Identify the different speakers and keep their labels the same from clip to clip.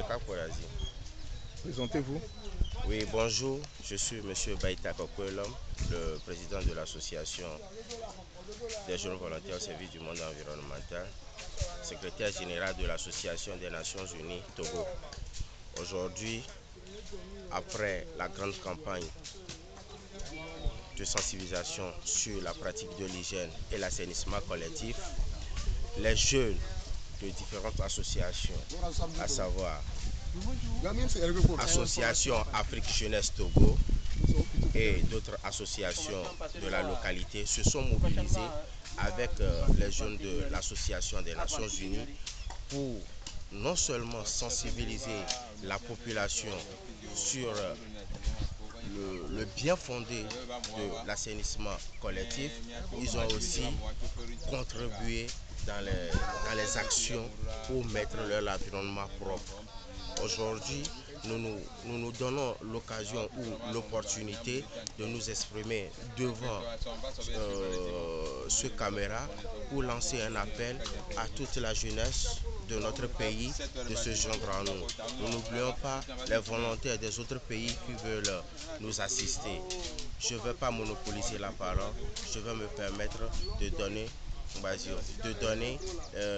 Speaker 1: Kaporazi.
Speaker 2: Présentez-vous.
Speaker 1: Oui, bonjour, je suis M. Baïta Kokwelom, le président de l'association des jeunes volontaires au service du monde environnemental, secrétaire général de l'association des Nations Unies Togo. Aujourd'hui, après la grande campagne de sensibilisation sur la pratique de l'hygiène et l'assainissement collectif, les jeunes de différentes associations, à savoir Association Afrique Jeunesse Togo et d'autres associations de la localité, se sont mobilisés avec les jeunes de l'Association des Nations Unies pour non seulement sensibiliser la population sur le bien fondé de l'assainissement collectif, ils ont aussi contribué dans les actions pour mettre leur environnement propre. Aujourd'hui, nous donnons l'occasion ou l'opportunité de nous exprimer devant ce caméra pour lancer un appel à toute la jeunesse de notre pays de se joindre à nous. Nous n'oublions pas les volontaires des autres pays qui veulent nous assister. Je ne vais pas monopoliser la parole, je vais me permettre de donner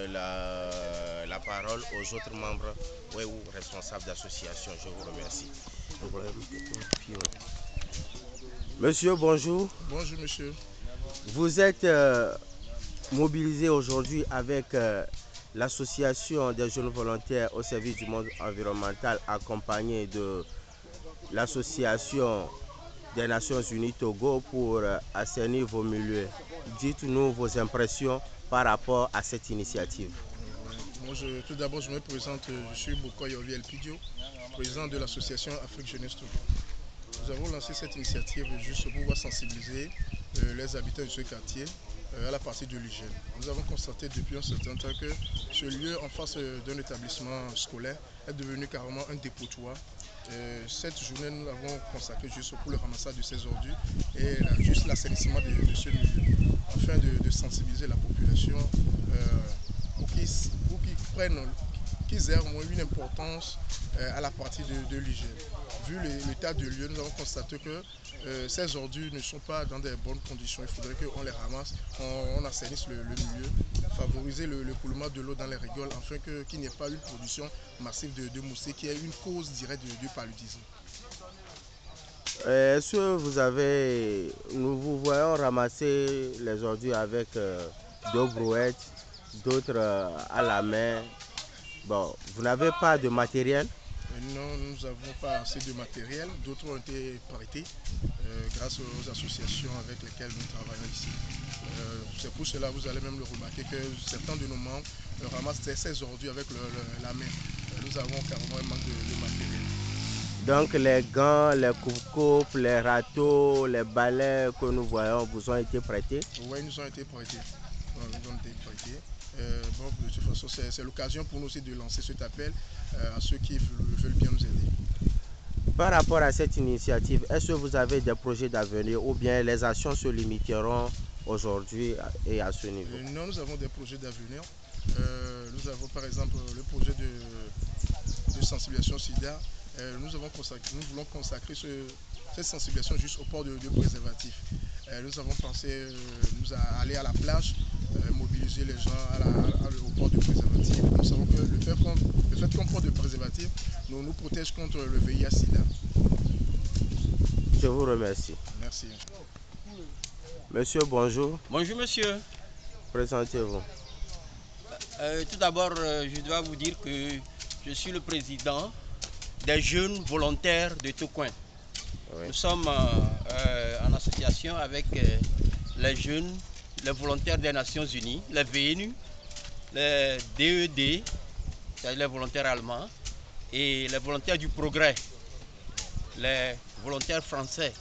Speaker 1: la parole aux autres membres ou responsables d'associations. Je vous remercie. Monsieur, bonjour.
Speaker 2: Bonjour monsieur.
Speaker 1: Vous êtes mobilisé aujourd'hui avec l'association des jeunes volontaires au service du monde environnemental, accompagné de l'association des Nations Unies Togo pour assainir vos milieux. Dites-nous vos impressions par rapport à cette initiative.
Speaker 2: Tout d'abord, je me présente, je suis Bokoy Ovi Elpidio, président de l'association Afrique Jeunesse Togo. Nous avons lancé cette initiative juste pour pouvoir sensibiliser les habitants de ce quartier à la partie de l'hygiène. Nous avons constaté depuis un certain temps que ce lieu en face d'un établissement scolaire est devenu carrément un dépotoir. Cette journée, nous l'avons consacrée juste pour le ramassage de ces ordures et juste l'assainissement de ce milieu, afin de sensibiliser la population pour qu'ils aient au moins une importance à la partie de l'hygiène. Vu l'état de lieu, nous avons constaté que ces ordures ne sont pas dans des bonnes conditions. Il faudrait qu'on les ramasse, on assainisse le milieu, favoriser le coulement de l'eau dans les rigoles afin qu'il n'y ait pas une production massive de moustiques qui est une cause directe du paludisme.
Speaker 1: Est-ce que nous vous voyons ramasser les ordures avec deux brouettes, d'autres à la main? Bon, vous n'avez pas de matériel?
Speaker 2: Non, nous n'avons pas assez de matériel. D'autres ont été prêtés grâce aux associations avec lesquelles nous travaillons ici. C'est pour cela que vous allez même le remarquer que certains de nos membres ramassent ces ordures avec la main. Nous avons carrément un manque de matériel.
Speaker 1: Donc les gants, les coupe-coupes, les râteaux, les balais que nous voyons vous ont été prêtés?
Speaker 2: Oui, ils nous ont été prêtés. De toute façon, c'est l'occasion pour nous aussi de lancer cet appel à ceux qui veulent bien nous aider.
Speaker 1: Par rapport à cette initiative, est-ce que vous avez des projets d'avenir ou bien les actions se limiteront aujourd'hui et à ce niveau?
Speaker 2: Non, nous avons des projets d'avenir. Nous avons par exemple le projet de sensibilisation SIDA. Nous voulons consacrer cette sensibilisation juste au port de préservatifs. Nous avons pensé aller à la plage, mobiliser les gens au port de préservatifs. Nous savons que le fait qu'on porte de préservatifs nous protège contre le VIH-Sida.
Speaker 1: Je vous remercie.
Speaker 2: Merci.
Speaker 1: Monsieur, bonjour.
Speaker 3: Bonjour monsieur.
Speaker 1: Présentez-vous.
Speaker 3: Tout d'abord, je dois vous dire que je suis le président des jeunes volontaires de Tocoin. Oui. Nous sommes en association avec les jeunes, les volontaires des Nations Unies, les VNU, les DED, c'est-à-dire les volontaires allemands, et les volontaires du progrès, les volontaires français,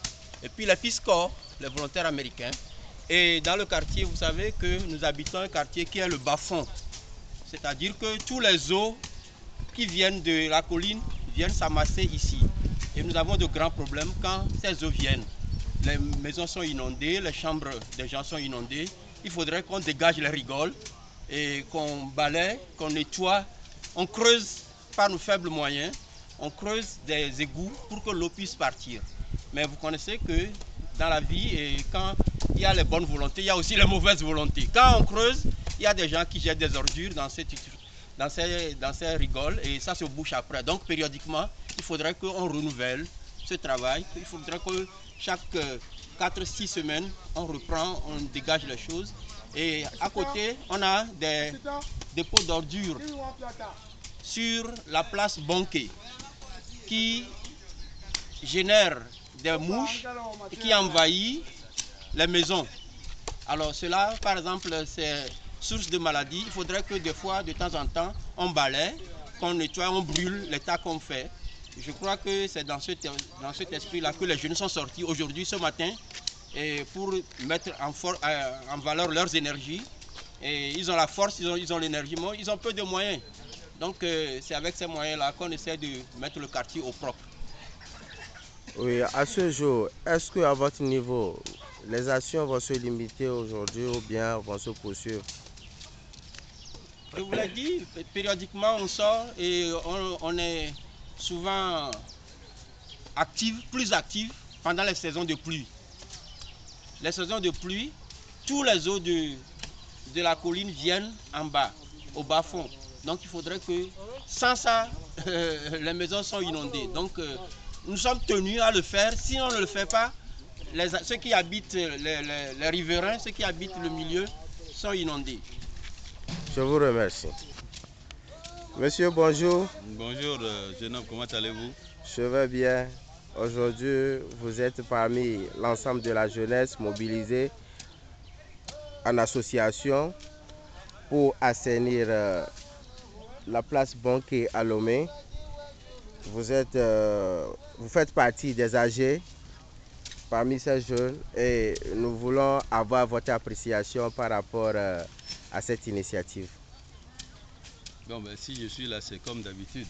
Speaker 3: et puis les Peace Corps, les volontaires américains. Et dans le quartier, vous savez que nous habitons un quartier qui est le bas-fond, c'est-à-dire que tous les eaux qui viennent de la colline viennent s'amasser ici. Et nous avons de grands problèmes quand ces eaux viennent. Les maisons sont inondées, les chambres des gens sont inondées. Il faudrait qu'on dégage les rigoles et qu'on balaie, qu'on nettoie, on creuse par nos faibles moyens, on creuse des égouts pour que l'eau puisse partir. Mais vous connaissez que dans la vie, et quand il y a les bonnes volontés, il y a aussi les mauvaises volontés. Quand on creuse, il y a des gens qui jettent des ordures dans ces rigoles et ça se bouche après. Donc périodiquement, il faudrait qu'on renouvelle ce travail. Il faudrait que chaque 4-6 semaines, on reprend, on dégage les choses. Et à côté, on a des dépôts d'ordures sur la place Bonquet qui génèrent des mouches et qui envahissent les maisons. Alors cela, par exemple, c'est source de maladie. Il faudrait que des fois, de temps en temps, on balaie, qu'on nettoie, on brûle les tas qu'on fait. Je crois que c'est dans cet esprit-là que les jeunes sont sortis aujourd'hui, ce matin, et pour mettre en valeur leurs énergies. Et ils ont la force, ils ont l'énergie, mais ils ont peu de moyens. Donc c'est avec ces moyens-là qu'on essaie de mettre le quartier au propre.
Speaker 1: Oui, à ce jour, est-ce qu'à votre niveau, les actions vont se limiter aujourd'hui ou bien vont se poursuivre?
Speaker 3: Je vous l'ai dit, périodiquement on sort et on est souvent plus actif pendant les saisons de pluie. Les saisons de pluie, tous les eaux de la colline viennent en bas, au bas-fond. Donc il faudrait que, sans ça, les maisons sont inondées. Donc nous sommes tenus à le faire. Si on ne le fait pas, ceux qui habitent les riverains, ceux qui habitent le milieu, sont inondés.
Speaker 1: Je vous remercie. Monsieur, bonjour.
Speaker 4: Bonjour, jeune homme, comment allez-vous?
Speaker 1: Je vais bien. Aujourd'hui, vous êtes parmi l'ensemble de la jeunesse mobilisée en association pour assainir la place Bonquet à Lomé. Vous faites partie des âgés parmi ces jeunes et nous voulons avoir votre appréciation par rapport à cette initiative.
Speaker 4: Bon, si je suis là, c'est comme d'habitude.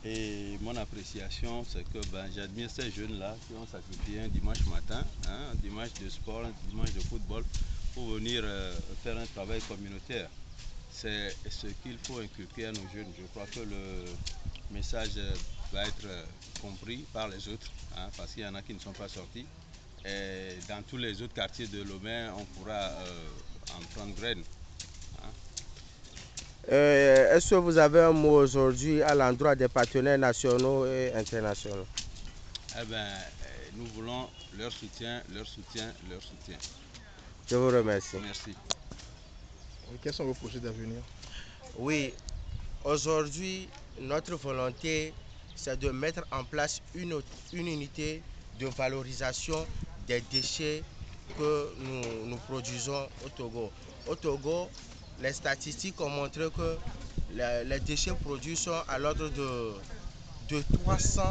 Speaker 4: Et mon appréciation, c'est que j'admire ces jeunes-là qui ont sacrifié un dimanche matin, un dimanche de sport, un dimanche de football, pour venir faire un travail communautaire. C'est ce qu'il faut inculquer à nos jeunes. Je crois que le message va être compris par les autres, parce qu'il y en a qui ne sont pas sortis. Et dans tous les autres quartiers de Lomé, on pourra en prendre graine.
Speaker 1: Est-ce que vous avez un mot aujourd'hui à l'endroit des partenaires nationaux et internationaux?
Speaker 4: Nous voulons leur soutien, leur soutien, leur soutien.
Speaker 1: Je vous remercie.
Speaker 4: Merci.
Speaker 2: Quels sont vos projets d'avenir?
Speaker 1: Oui, aujourd'hui, notre volonté, c'est de mettre en place une unité de valorisation des déchets que nous produisons au Togo. Au Togo, les statistiques ont montré que les déchets produits sont à l'ordre de 300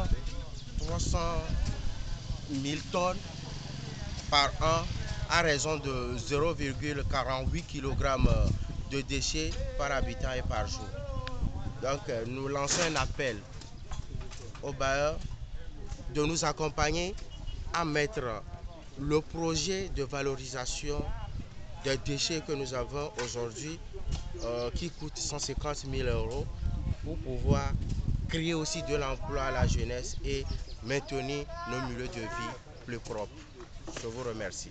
Speaker 1: 000 tonnes par an à raison de 0,48 kg de déchets par habitant et par jour. Donc nous lançons un appel aux bailleurs de nous accompagner à mettre le projet de valorisation des déchets que nous avons aujourd'hui qui coûte 150 000 € pour pouvoir créer aussi de l'emploi à la jeunesse et maintenir nos milieux de vie plus propres. Je vous remercie.